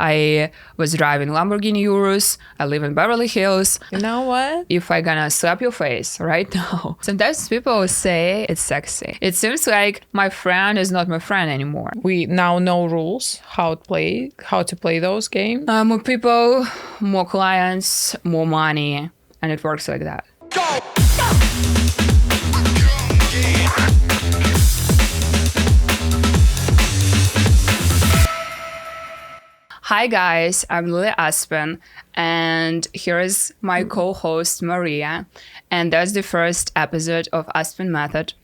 I was driving Lamborghini Urus. I live in Beverly Hills. You know what? If I gonna slap your face right now. Sometimes people say it's sexy. It seems like my friend is not my friend anymore. We now know rules, how to play those games. More people, more clients, more money, and it works like that. Hi guys, I'm Lily Aspen, and here is my co-host Maria, and that's the first episode of ASPEN Method.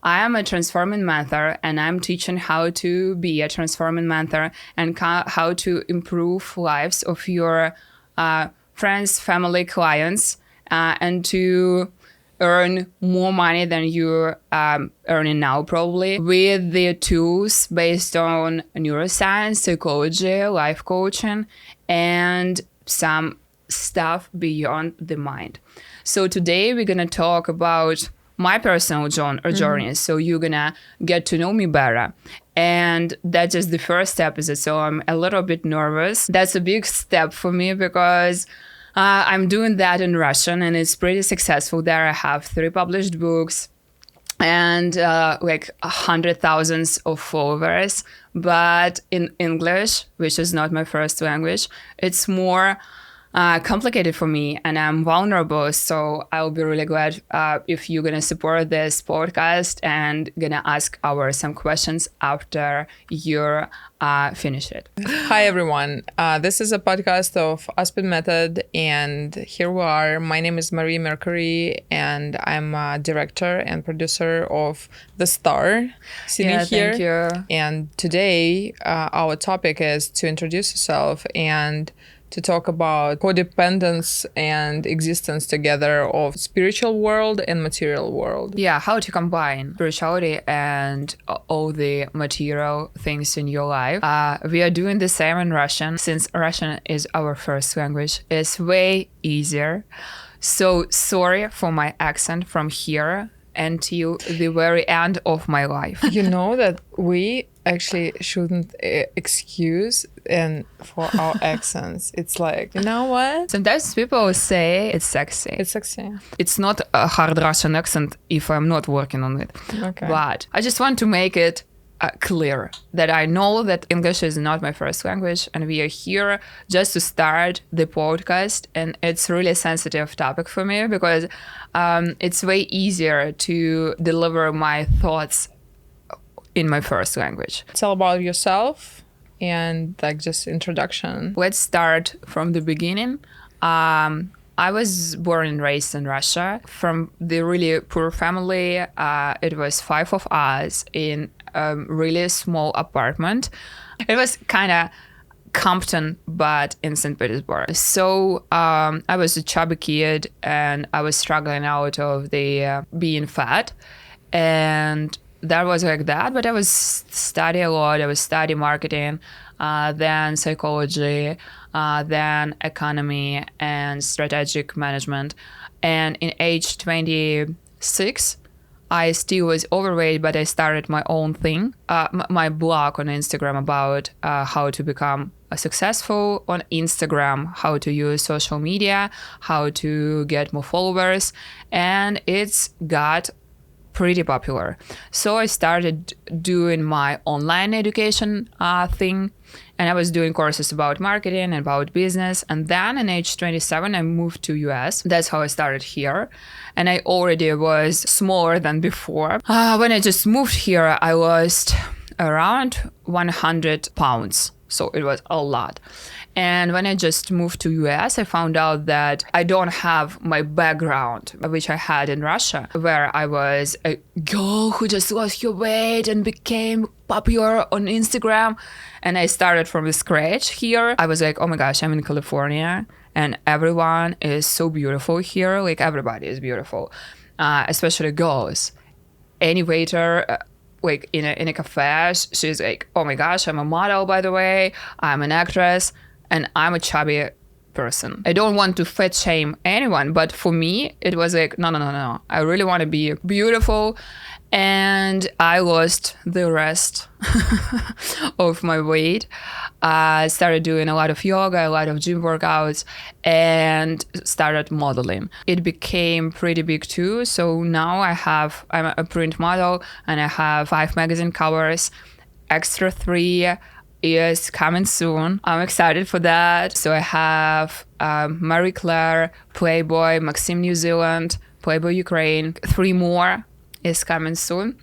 I am a transforming mentor, and I'm teaching how to be a transforming mentor and how to improve lives of your friends, family, clients, and to earn more money than you're earning now, probably, with the tools based on neuroscience, psychology, life coaching, and some stuff beyond the mind. So today we're gonna talk about my personal journey. So you're gonna get to know me better. And that's just the first episode, so I'm a little bit nervous. That's a big step for me because I'm doing that in Russian, and it's pretty successful there. I have 3 published books and like 100,000 of followers. But in English, which is not my first language, it's more complicated for me, and I'm vulnerable. So I'll be really glad if you're gonna support this podcast and gonna ask some questions after you finish it. Hi everyone, this is a podcast of ASPEN Method, and here we are. My name is Maria Mercury, and I'm a director and producer of The Star sitting here. Thank you. And today our topic is to introduce yourself and to talk about codependence and existence together of spiritual world and material world. Yeah, how to combine spirituality and all the material things in your life. We are doing the same in Russian. Since Russian is our first language, it's way easier. So sorry for my accent from here until the very end of my life. You know that we actually shouldn't excuse and for our accents. It's like, you know what? Sometimes people say it's sexy. It's sexy. It's not a hard Russian accent if I'm not working on it. Okay. But I just want to make it clear that I know that English is not my first language, and we are here just to start the podcast, and it's really a sensitive topic for me because it's way easier to deliver my thoughts in my first language. Tell about yourself and like just introduction. Let's start from the beginning. I was born and raised in Russia from the really poor family. It was 5 of us in a really small apartment. It was kind of Compton, but in St. Petersburg. So I was a chubby kid, and I was struggling out of the being fat. And that was like that, but I was study a lot. I was study marketing, then psychology, then economy and strategic management. And in age 26, I still was overweight, but I started my own thing, my blog on Instagram about how to become successful on Instagram, how to use social media, how to get more followers, and it's got pretty popular. So I started doing my online education thing, and I was doing courses about marketing and about business. And then in age 27, I moved to US. That's how I started here. And I already was smaller than before. When I just moved here, I lost around 100 pounds. So it was a lot. And when I just moved to US, I found out that I don't have my background, which I had in Russia, where I was a girl who just lost her weight and became popular on Instagram. And I started from scratch here. I was like, oh my gosh, I'm in California and everyone is so beautiful here. Like everybody is beautiful, especially girls. Any waiter, like in a cafe, she's like, oh my gosh, I'm a model, by the way. I'm an actress. And I'm a chubby person. I don't want to fat shame anyone, but for me, it was like, no. I really want to be beautiful. And I lost the rest of my weight. I started doing a lot of yoga, a lot of gym workouts, and started modeling. It became pretty big too. So now I'm a print model, and I have 5 magazine covers, extra 3 is coming soon. I'm excited for that. So I have Marie Claire, Playboy, Maxim New Zealand, Playboy Ukraine, 3 more is coming soon.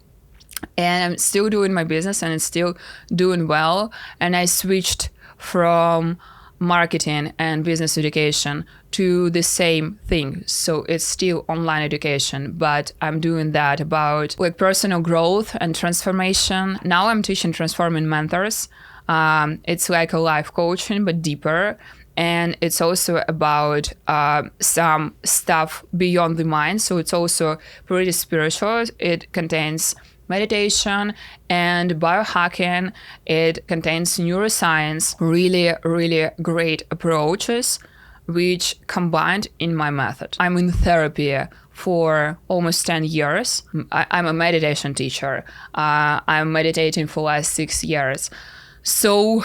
And I'm still doing my business, and it's still doing well. And I switched from marketing and business education to the same thing. So it's still online education, but I'm doing that about like personal growth and transformation. Now I'm teaching transforming mentors. It's like a life coaching, but deeper. And it's also about some stuff beyond the mind. So it's also pretty spiritual. It contains meditation and biohacking. It contains neuroscience, really, really great approaches, which combined in my method. I'm in therapy for almost 10 years. I'm a meditation teacher. I'm meditating for the last 6 years. So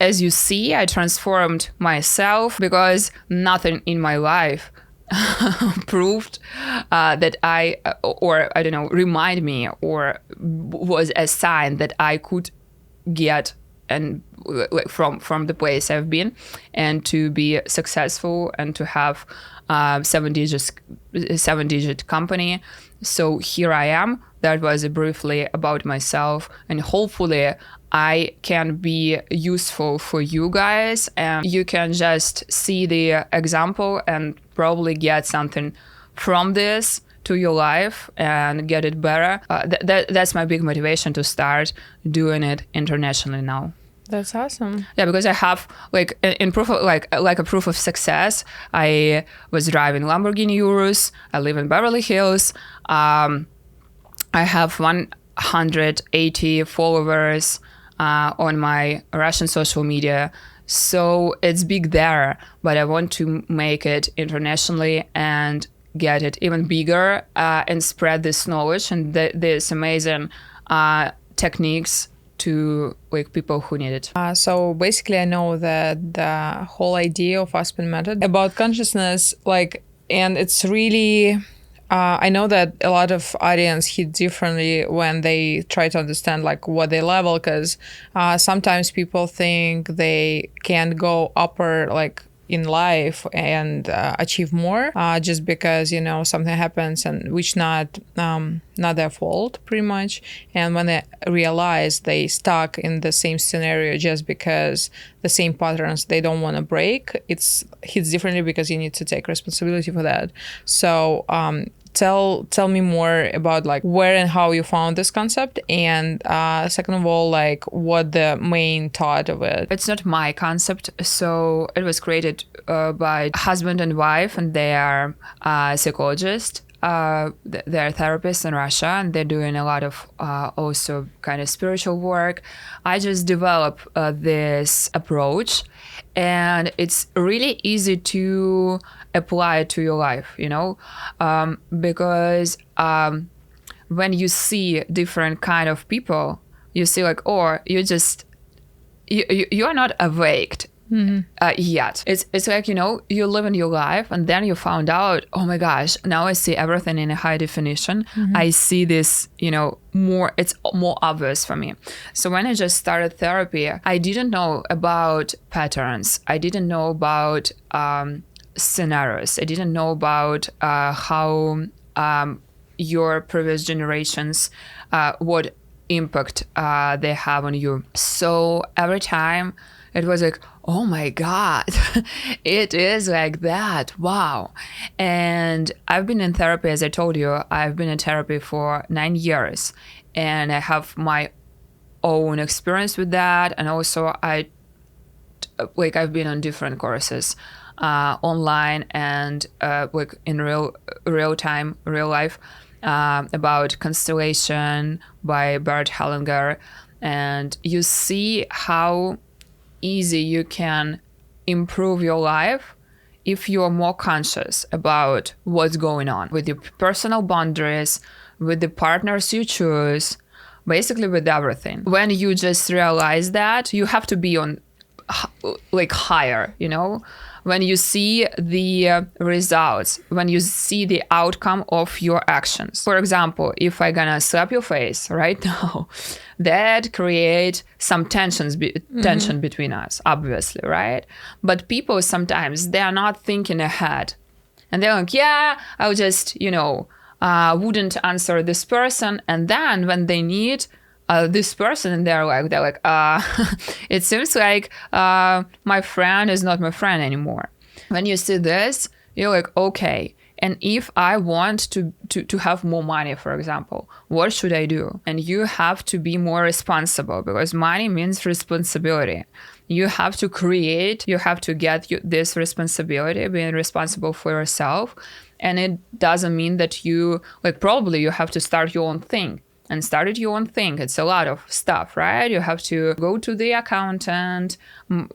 as you see, I transformed myself because nothing in my life proved that remind me or was a sign that I could get and from the place I've been and to be successful and to have 7-digit company. So here I am. That was briefly about myself, and hopefully I can be useful for you guys, and you can just see the example and probably get something from this to your life and get it better. That's my big motivation to start doing it internationally now. That's awesome. Yeah, because I have like in proof of like a proof of success. I was driving Lamborghini Urus. I live in Beverly Hills. I have 180 followers on my Russian social media. So it's big there, but I want to make it internationally and get it even bigger and spread this knowledge and this amazing techniques to like people who need it. So basically I know that the whole idea of ASPEN method about consciousness, like, and it's really, I know that a lot of audience hit differently when they try to understand like what they level, because sometimes people think they can go upper like in life and achieve more just because, you know, something happens and which not their fault pretty much. And when they realize they stuck in the same scenario just because the same patterns they don't want to break, it hits differently because you need to take responsibility for that. So tell me more about like where and how you found this concept, and second of all, like what the main thought of it. It's not my concept, so it was created by husband and wife, and they are psychologists. They're therapists in Russia, and they're doing a lot of also kind of spiritual work. I just developed this approach, and it's really easy to apply it to your life, you know, because when you see different kind of people, you see like, or you are not awake yet. It's like, you know, you live in your life and then you found out, oh my gosh, now I see everything in a high definition. I see this, you know, it's more obvious for me. So when I just started therapy, I didn't know about patterns. I didn't know about scenarios. I didn't know about how your previous generations, what impact they have on you. So every time it was like, oh my God, it is like that. Wow. And I've been in therapy, as I told you, I've been in therapy for 9 years, and I have my own experience with that. And also I've been on different courses online and like in real time, real life, about constellation by Bert Hellinger. And you see how easy you can improve your life if you're more conscious about what's going on with your personal boundaries, with the partners you choose, basically with everything. When you just realize that, you have to be on like higher, you know? When you see the results, when you see the outcome of your actions. For example, if I gonna slap your face right now, that create some tension between us, obviously, right? But people sometimes, they are not thinking ahead. And they're like, yeah, I'll just, wouldn't answer this person. And then when they need this person, and they're like, it seems like my friend is not my friend anymore. When you see this, you're like, okay, and if I want to have more money, for example, what should I do? And you have to be more responsible, because money means responsibility. You have to get this responsibility, being responsible for yourself. And it doesn't mean that probably you have to start your own thing. And started your own thing. It's a lot of stuff, right? You have to go to the accountant,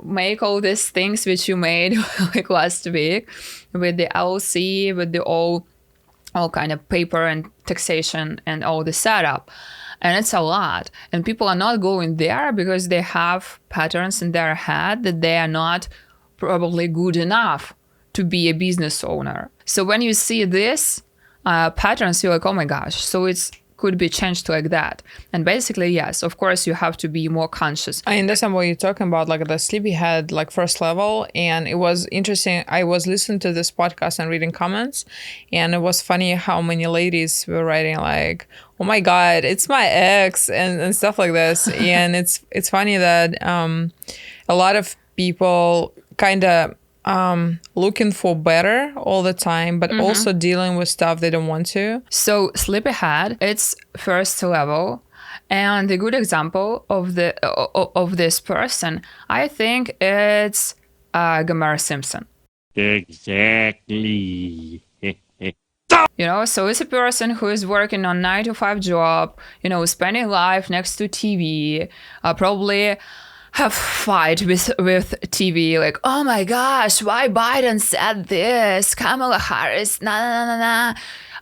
make all these things which you made like last week with the LLC, with the all kind of paper and taxation and all the setup. And it's a lot. And people are not going there because they have patterns in their head that they are not probably good enough to be a business owner. So when you see this patterns, you're like, oh my gosh. So it's could be changed like that. And basically, yes, of course, you have to be more conscious. I understand what you're talking about, like the sleepyhead, like first level. And it was interesting. I was listening to this podcast and reading comments, and it was funny how many ladies were writing like, oh my God, it's my ex and stuff like this. And it's funny that a lot of people kind of looking for better all the time, but also dealing with stuff they don't want to. So sleepyhead, it's first level, and the good example of this person, I think it's Gamera Simpson. Exactly. So it's a person who is working on 9-to-5 job, spending life next to TV, probably have fight with TV, like, oh my gosh, why Biden said this, Kamala Harris, nah.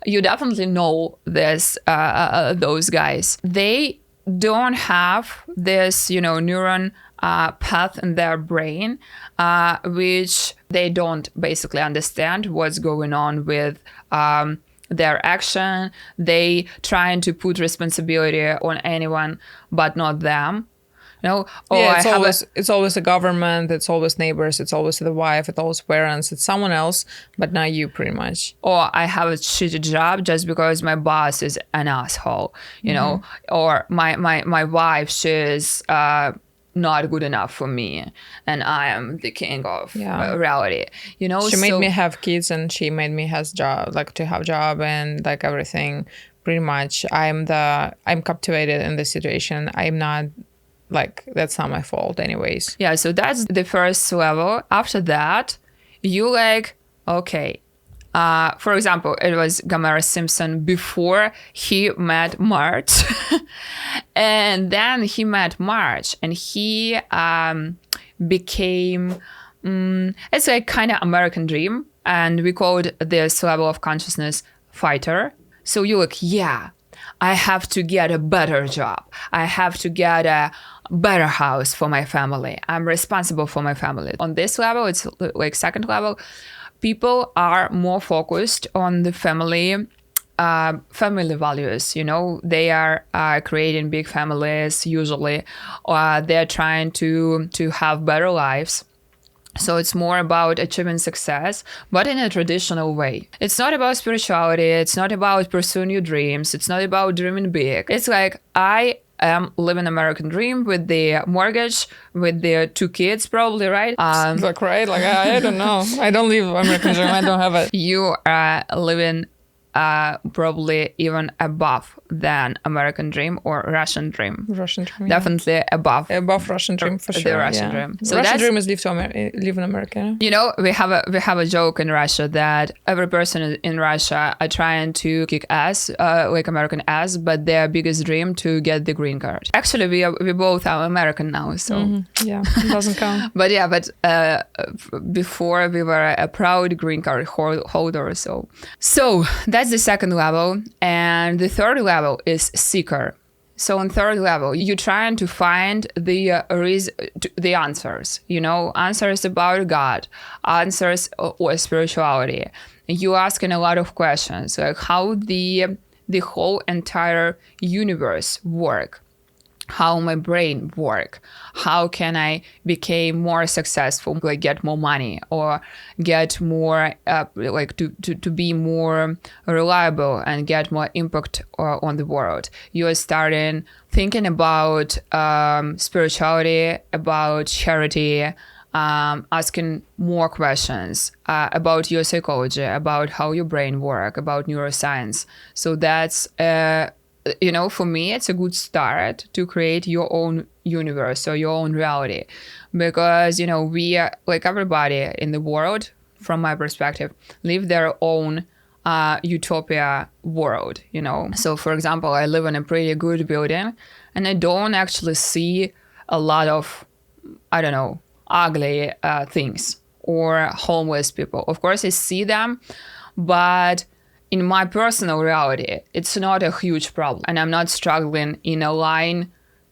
You definitely know this, those guys. They don't have this, neuron path in their brain, which they don't basically understand what's going on with their action. They trying to put responsibility on anyone, but not them. It's always the government, it's always neighbors, it's always the wife, it's always parents, it's someone else, but not you, pretty much. Or I have a shitty job just because my boss is an asshole, or my wife, she's not good enough for me, and I am the king of reality. She made me have kids, and she made me have job, and like everything. Pretty much, I'm captivated in this situation. I'm not. Like, that's not my fault anyways. Yeah, so that's the first level. After that, you okay. For example, it was Gamera Simpson before he met March. And then he met March, and he became, it's like kind of American dream. And we called this level of consciousness fighter. So you're like, yeah, I have to get a better job. I have to get a better house for my family. I'm responsible for my family. On this level, it's like second level, people are more focused on the family values. They are creating big families usually, or they're trying to have better lives. So it's more about achieving success, but in a traditional way. It's not about spirituality. It's not about pursuing your dreams. It's not about dreaming big. It's like, I am living American dream with the mortgage, with the 2 kids probably, right? I don't know. I don't live American dream. I don't have it. You are living probably even above than American dream or Russian dream. Russian dream. Definitely above Russian dream for sure. The Russian dream. So Russian dream is live in America. You know, we have a joke in Russia that every person in Russia are trying to kick ass, like American ass, but their biggest dream to get the green card. Actually, we both are American now, so yeah, it doesn't count. but before we were a proud green card holder. So that's the second level, and the third level is seeker. So on third level, you're trying to find the answers, you know, answers about God, answers or spirituality. You're asking a lot of questions, like how the whole entire universe work, how my brain work, how can I become more successful, like get more money or get more, like to be more reliable and get more impact on the world. You are starting thinking about spirituality, about charity, asking more questions about your psychology, about how your brain work, about neuroscience. So that's you know, for me, it's a good start to create your own universe or your own reality, because, you know, we are, like everybody in the world, from my perspective, live their own utopia world, you know. So, for example, I live in a pretty good building and I don't actually see a lot of, I don't know, ugly things or homeless people. Of course, I see them, but in my personal reality, it's not a huge problem. And I'm not struggling in a line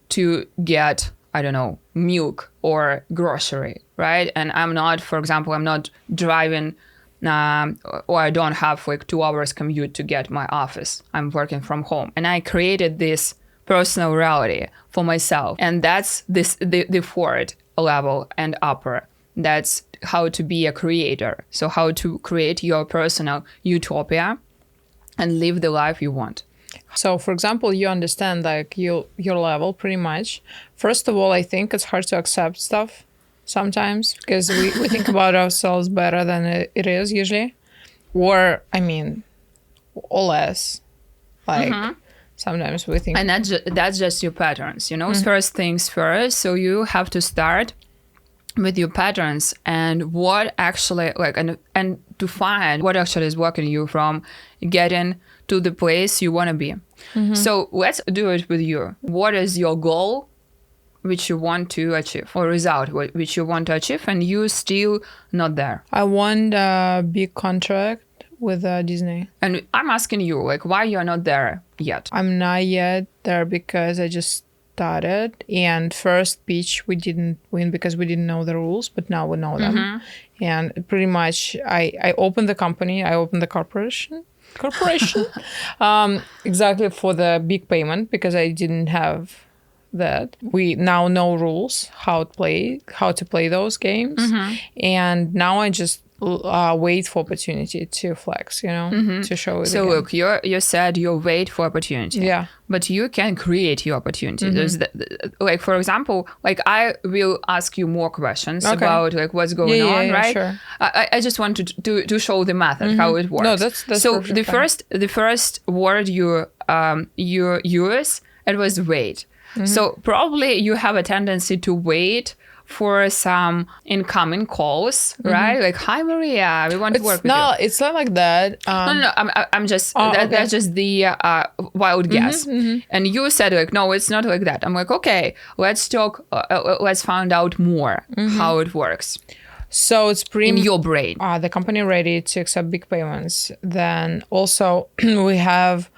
to get, I don't know, milk or grocery, right? And I'm not, for example, I'm not driving or I don't have like 2 hours commute to get my office. I'm working from home. And I created this personal reality for myself. And that's the fourth level and upper. That's how to be a creator. So how to create your personal utopia and live the life you want. So, for example, you understand like your level pretty much. First of all, I think it's hard to accept stuff sometimes because we think about ourselves better than it is usually. Or, I mean, or less. Like, sometimes we think... And that's just your patterns, you know? First things first. So you have to start with your patterns and what actually, like, and to find what actually is blocking you from getting to the place you want to be. So let's do it with you. What is your goal which you want to achieve, or result which you want to achieve and you still not there? I want a big contract with Disney. And I'm asking you, like, why you're not there yet? I'm not yet there because I just started, and first pitch we didn't win because we didn't know the rules, but now we know them. And pretty much I opened the company, I opened the corporation exactly for the big payment because I didn't have that. We now know rules, how to play those games, and now I just wait for opportunity to flex, you know, to show it. So again. look, you said you wait for opportunity. Yeah. But you can create your opportunity. There's like, for example, like I will ask you more questions about like what's going on, right? Sure. I just want to show the method, how it works. No, that's so the first word you use, it was wait. So probably you have a tendency to wait for some incoming calls, right? Like, hi Maria, we want to work with you. It's not like that. No, I'm just that's just the wild guess. And you said like, no, it's not like that. I'm like, okay, let's talk. Let's find out more how it works. So it's pretty in your brain. The company ready to accept big payments. Then also we have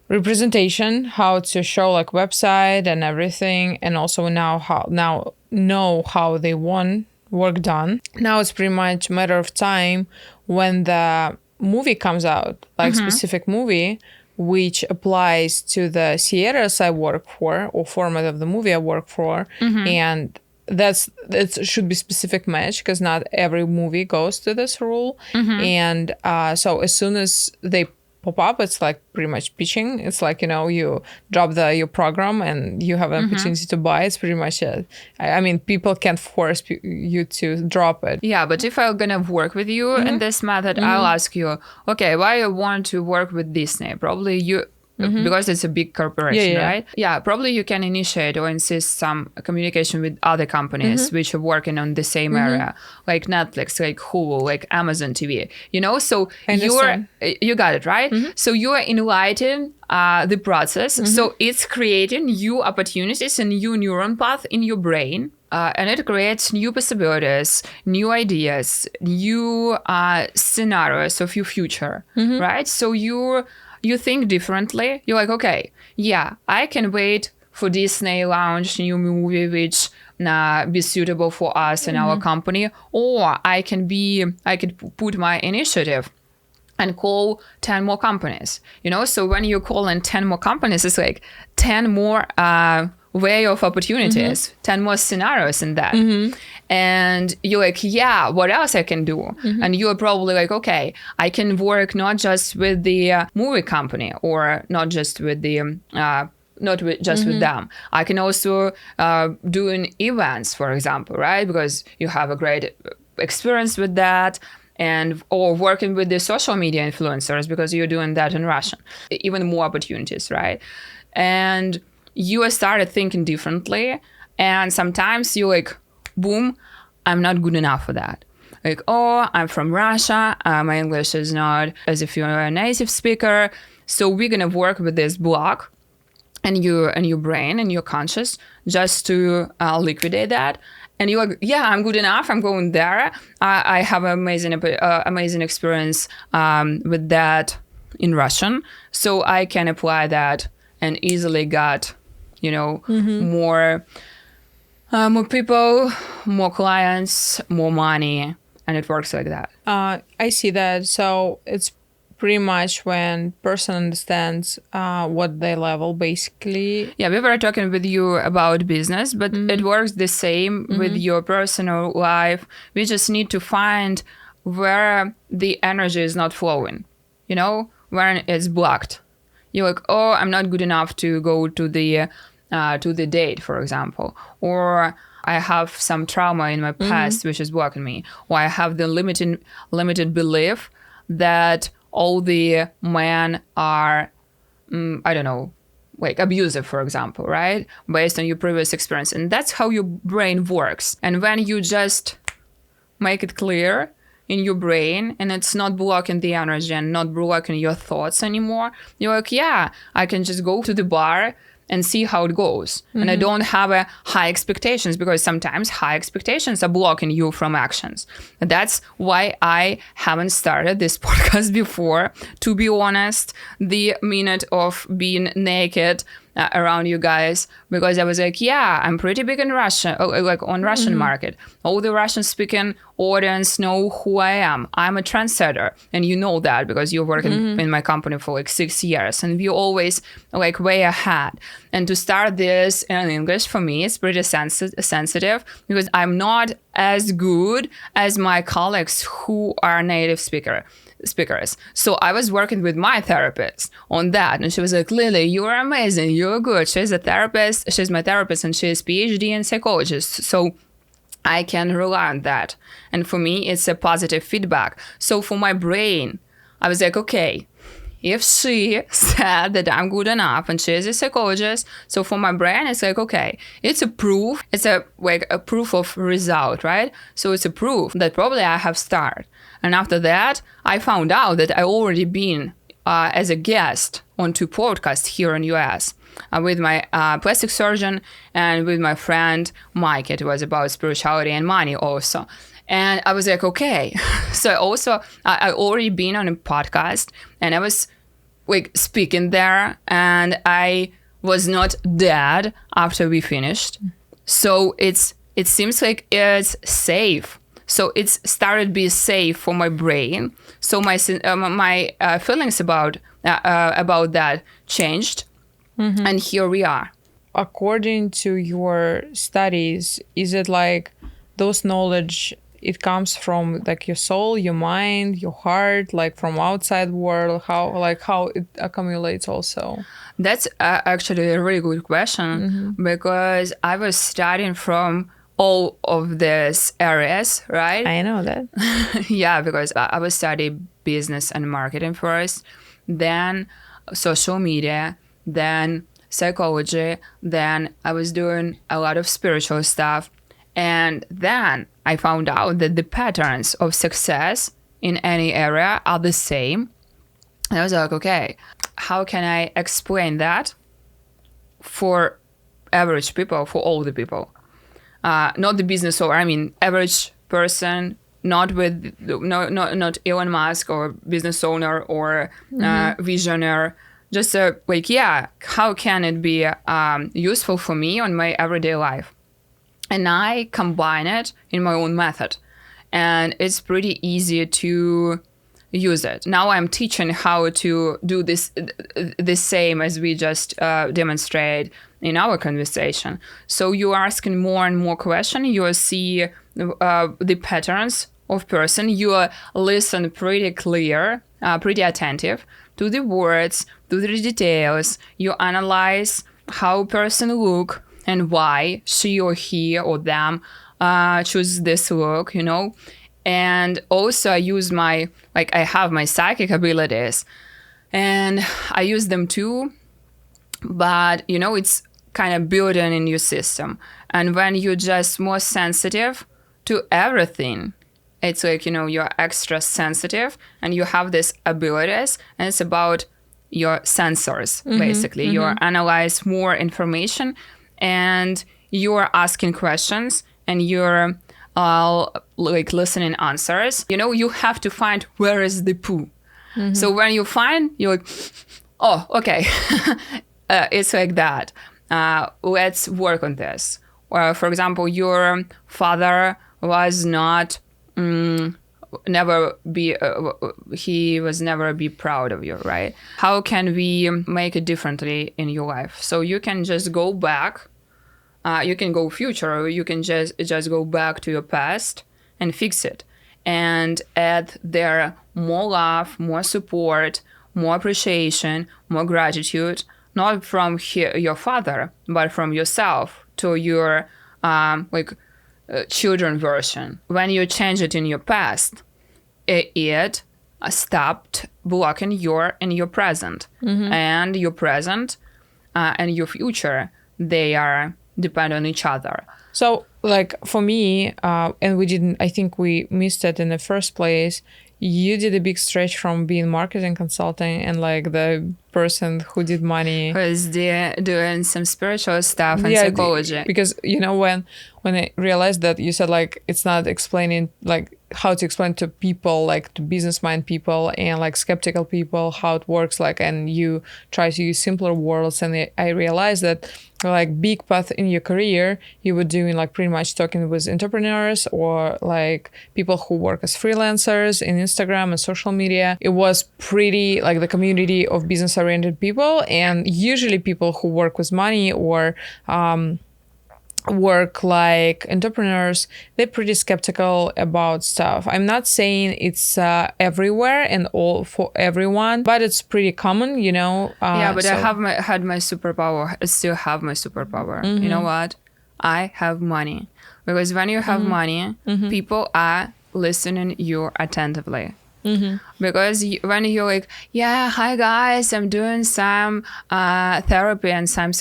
representation, how to show like website and everything, and also now know how they want work done. Now it's pretty much a matter of time when the movie comes out, like specific movie, which applies to the theaters I work for or format of the movie I work for, and it should be specific match because not every movie goes to this rule, and so as soon as they pop up. It's like pretty much pitching. It's like, you drop your program and you have an opportunity to buy. It's pretty much it. I mean, people can't force you to drop it. Yeah, but if I'm gonna work with you in this method, I'll ask you, okay, why you want to work with Disney? Probably you, because it's a big corporation, right? Yeah, probably you can initiate or insist some communication with other companies which are working on the same area, like Netflix, like Hulu, like Amazon TV, so you got it, right? So you are inviting the process. So it's creating new opportunities and new neuron path in your brain. And it creates new possibilities, new ideas, new scenarios of your future, right? So you think differently. You're like, okay, yeah, I can wait for Disney launch new movie which be suitable for us and our company, or I could put my initiative and call 10 more companies. So when you call in 10 more companies, it's like 10 more way of opportunities, 10 more scenarios in that. And you're like, yeah, what else I can do? And you're probably like, okay, I can work not just with the movie company or not just with the with them. I can also do events, for example, right? Because you have a great experience with that. Or working with the social media influencers because you're doing that in Russian. Even more opportunities, right? And you started thinking differently. And sometimes you're like, boom, I'm not good enough for that. Like, oh, I'm from Russia. My English is not as if you're a native speaker. So we're going to work with this block and your brain and your conscious just to liquidate that. And you're like, yeah, I'm good enough. I'm going there. I have an amazing experience with that in Russian. So I can apply that and easily got, more people, more clients, more money. And it works like that. I see that. So it's pretty much when person understands what they level, basically. Yeah, we were talking with you about business, but it works the same with your personal life. We just need to find where the energy is not flowing, when it's blocked. You're like, oh, I'm not good enough to go to the date, for example, or I have some trauma in my past which is blocking me, or I have the limited belief that all the men are, like abusive, for example, right? Based on your previous experience. And that's how your brain works. And when you just make it clear in your brain and it's not blocking the energy and not blocking your thoughts anymore, you're like, yeah, I can just go to the bar and see how it goes. And I don't have high expectations because sometimes high expectations are blocking you from actions. And that's why I haven't started this podcast before. To be honest, the minute of being naked around you guys, because I was like, yeah, I'm pretty big in Russia, like on Russian market. All the Russian speaking audience know who I am. I'm a trendsetter. And you know that because you're working in my company for like 6 years and we always like way ahead. And to start this in English for me, it's pretty sensitive because I'm not as good as my colleagues who are native speakers. So I was working with my therapist on that. And she was like, Lily, you're amazing. You're good. She's a therapist. She's my therapist and she's PhD in psychologist. So I can rely on that. And for me, it's a positive feedback. So for my brain, I was like, okay, if she said that I'm good enough and she is a psychologist, so for my brain, it's like, okay, it's a proof. It's a proof of result, right? So it's a proof that probably I have started. And after that, I found out that I already been as a guest on 2 podcasts here in US with my plastic surgeon and with my friend Mike. It was about spirituality and money also. And I was like, okay. So also, I already been on a podcast and I was like speaking there and I was not dead after we finished. So it seems like it's safe. So it's started to be safe for my brain. So my feelings about that changed. And here we are. According to your studies, is it like those knowledge it comes from like your soul, your mind, your heart, like from outside world, how it accumulates also? That's actually a really good question, because I was studying from all of these areas, right? I know that. Yeah, because I was studying business and marketing first, then social media, then psychology, then I was doing a lot of spiritual stuff. And then I found out that the patterns of success in any area are the same. And I was like, okay, how can I explain that for average people, for all the people? Not the business owner, I mean, average person, not with, not Elon Musk or business owner or visionary. Just like, yeah, how can it be useful for me on my everyday life? And I combine it in my own method. And it's pretty easy to use it. Now I'm teaching how to do this the same as we just demonstrate in our conversation. So you're asking more and more questions. You see the patterns of person. You listen pretty clear, pretty attentive to the words, to the details. You analyze how person look and why she or he or them choose this look, you know. And also I use I have my psychic abilities and I use them too, but you know, it's kind of building in your system. And when you're just more sensitive to everything, it's like, you know, you're extra sensitive and you have these abilities, and it's about your sensors, basically. You analyze more information and you're asking questions and you're like listening answers. You know, you have to find where is the poo. So when you find, you're like, oh, okay, it's like that. Let's work on this. Or for example, your father was not he was never be proud of you, right? How can we make it differently in your life? So you can just go back. You can go future, or you can just go back to your past and fix it and add there more love, more support, more appreciation, more gratitude, not from your father, but from yourself to your children version. When you change it in your past, it stopped blocking in your present. And your present and your future, they are depend on each other. So like for me, and I think we missed it in the first place, you did a big stretch from being marketing consultant and like the person who did money. Was doing some spiritual stuff and psychology. Because, you know, when I realized that you said like it's not explaining like how to explain to people, like to business mind people and like skeptical people how it works, like, and you try to use simpler words, and I realized that like big path in your career you were doing like pretty much talking with entrepreneurs or like people who work as freelancers in Instagram and social media. It was pretty like the community of business oriented people, and usually people who work with money or work like entrepreneurs, they're pretty skeptical about stuff. I'm not saying it's everywhere and all for everyone, but it's pretty common, you know. Yeah, but I had my superpower. I still have my superpower. You know what? I have money. Because when you have money, people are listening you attentively. Because when you're like, yeah, hi guys, I'm doing some therapy and some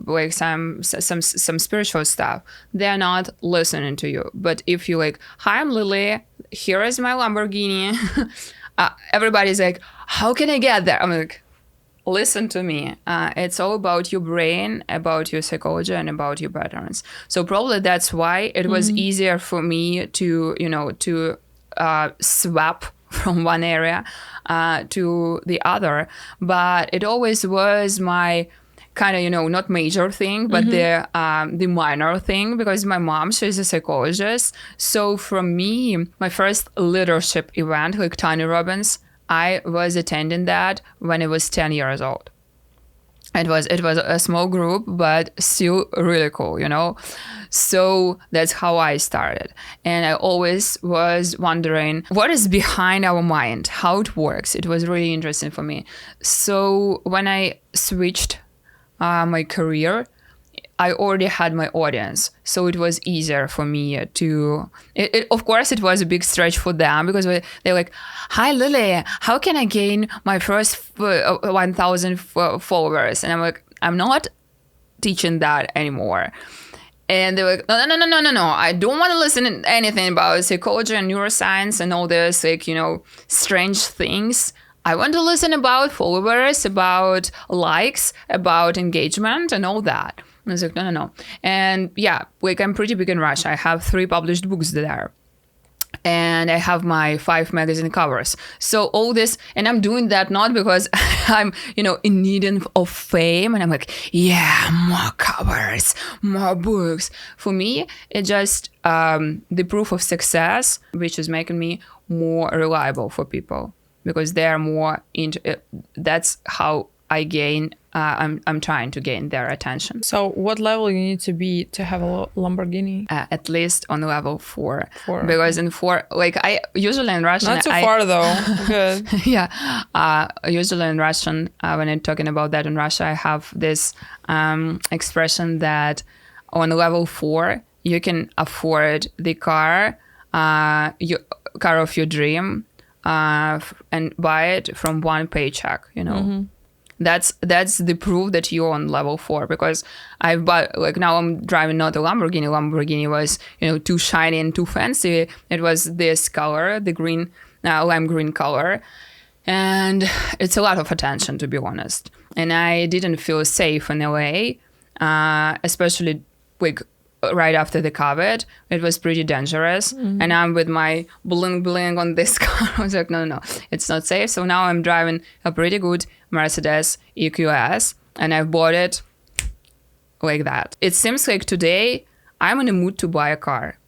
like some spiritual stuff, they're not listening to you. But if you like, hi, I'm Lily, here is my Lamborghini, everybody's like, how can I get there? I'm like, listen to me. It's all about your brain, about your psychology, and about your patterns. So probably that's why it was easier for me to, you know, to swap from one area to the other. But it always was my kind of, you know, not major thing, but the minor thing, because my mom, she's a psychologist. So for me, my first leadership event, like Tony Robbins, I was attending that when I was 10 years old. It was a small group, but still really cool, So that's how I started. And I always was wondering what is behind our mind, how it works. It was really interesting for me. So when I switched my career, I already had my audience, so it was easier for me to. Of course, it was a big stretch for them because they're like, "Hi, Lily, how can I gain my first 1,000 followers?" And I'm like, "I'm not teaching that anymore." And they're like, no. I don't want to listen to anything about psychology and neuroscience and all this, strange things. I want to listen about followers, about likes, about engagement and all that. I was like, no. And yeah, I'm pretty big in Russia. I have 3 published books there. And I have my 5 magazine covers. So all this, and I'm doing that not because I'm, in need of fame. And I'm like, yeah, more covers, more books. For me, it's just the proof of success, which is making me more reliable for people because they're more into it. That's how I gain. I'm trying to gain their attention. So what level you need to be to have a Lamborghini? At least on level 4. Because in 4, I usually in Russian. Not too far though. Good. Yeah. Usually in Russian, when I'm talking about that in Russia, I have this expression that on level 4, you can afford the car of your dream, and buy it from one paycheck, Mm-hmm. That's the proof that you're on level 4 because I've bought, now I'm driving not a Lamborghini. Lamborghini was, too shiny and too fancy. It was this color, the green, lime green color. And it's a lot of attention, to be honest. And I didn't feel safe in LA, especially right after the COVID. It was pretty dangerous. Mm-hmm. And I'm with my bling on this car. I was like, no, it's not safe. So now I'm driving a pretty good Mercedes EQS, and I bought it like that. It seems like today I'm in a mood to buy a car.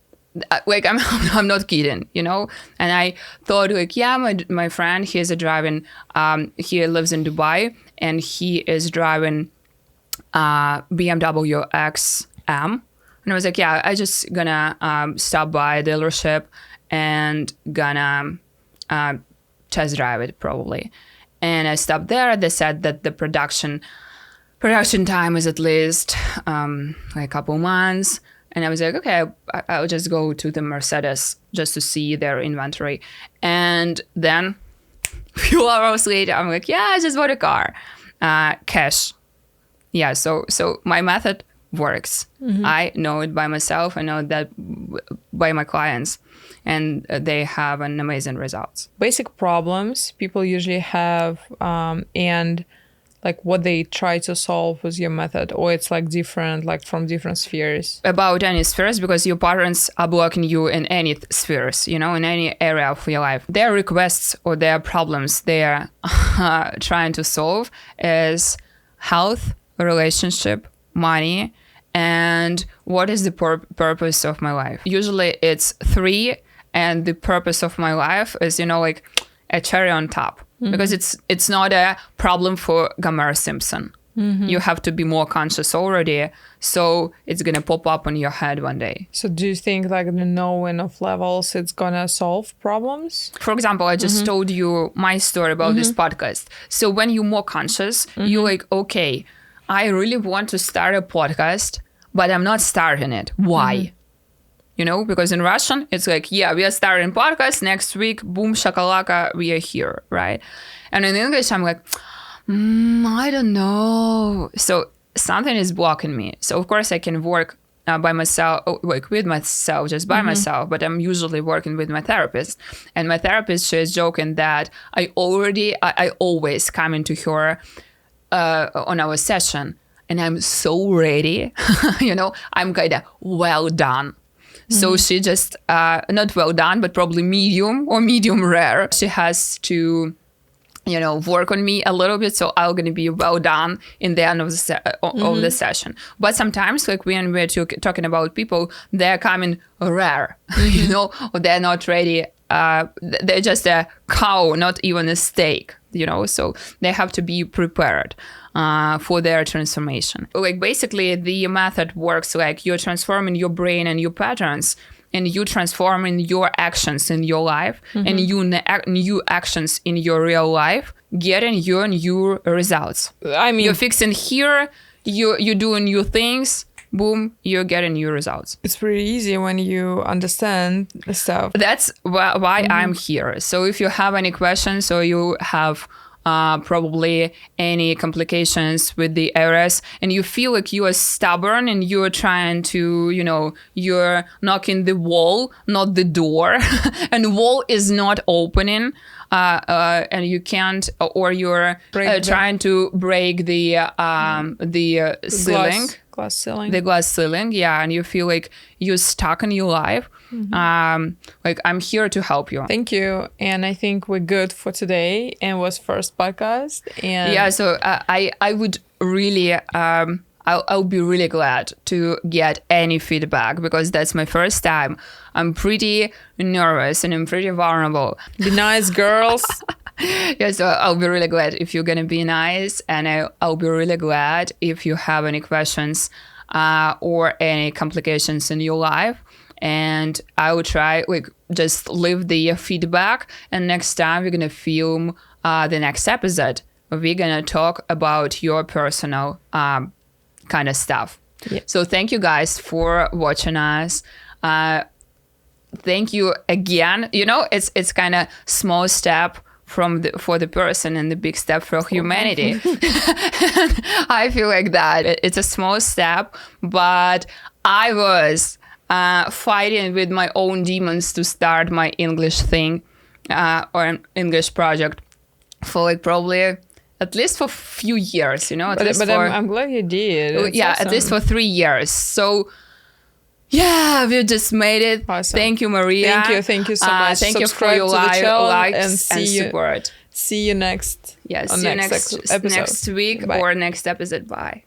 I'm not kidding, And I thought my friend, he lives in Dubai, and he is driving BMW XM. And I was like, I just gonna stop by a dealership and gonna test drive it probably. And I stopped there. They said that the production time is at least a couple months. And I was like, okay, I'll just go to the Mercedes just to see their inventory. And then a few hours later, I'm like, I just bought a car. Cash. Yeah, so my method works. Mm-hmm. I know it by myself. I know that by my clients, and they have an amazing results. Basic problems people usually have, and what they try to solve with your method, or it's different, from different spheres. About any spheres, because your parents are blocking you in any spheres, in any area of your life. Their requests or their problems they're trying to solve is health, relationship, money, and what is the purpose of my life. Usually it's 3, and the purpose of my life is, a cherry on top. Mm-hmm. Because it's not a problem for Gomer Simpson. Mm-hmm. You have to be more conscious already, so it's gonna pop up on your head one day. So do you think the knowing of levels, it's gonna solve problems? For example, I just told you my story about this podcast. So when you're more conscious, you're okay, I really want to start a podcast, but I'm not starting it. Why? Because in Russian, it's we are starting podcast next week, boom, shakalaka, we are here, right? And in English, I'm like, I don't know. So something is blocking me. So of course I can work by myself, with myself, just by myself, but I'm usually working with my therapist. And my therapist, she is joking that I always come into her on our session, and I'm so ready, I'm kind of well done. So she just, not well done, but probably medium or medium rare. She has to, work on me a little bit. So I'm going to be well done in the end of the session. But sometimes, when we're talking about people, they're coming rare, or they're not ready. They're just a cow, not even a steak, so they have to be prepared. for their transformation. Like basically the method works like you're transforming your brain and your patterns, and you transforming your actions in your life and new actions in your real life, getting your new results. I mean, You're fixing here, you're doing new things, boom, you're getting new results. it's pretty easy when you understand the stuff. That's why I'm here. So if you have any questions or you have probably any complications with the ARS and you feel like you are stubborn and you're trying to, you're knocking the wall, not the door, and wall is not opening, and you can't, or you're trying to break the ceiling. Glass ceiling. The glass ceiling, yeah, and you feel like you're stuck in your life. Like I'm here to help you. Thank you. And I think we're good for today. And was first podcast. And Yeah, so I would really I'll be really glad to get any feedback because that's my first time. I'm pretty nervous and I'm pretty vulnerable. be nice, girls. Yeah, so I'll be really glad if you're gonna be nice, and I'll be really glad if you have any questions or any complications in your life. And I will try just leave the feedback, and next time we're gonna film the next episode. We're gonna talk about your personal kind of stuff. Yeah. So thank you guys for watching us. Thank you again. It's kind of small step for the person and the big step for humanity. I feel like that it's a small step, but I was fighting with my own demons to start my English thing or an English project for probably at least for a few years, But I'm glad you did. It's At awesome. least for 3 years. So yeah, we just made it. Awesome. Thank you, Maria. Thank you so much. Thank you for Subscribe your to the channel likes and see support. See you next. Yes, on see you next next episode. week Bye. or next episode. Bye.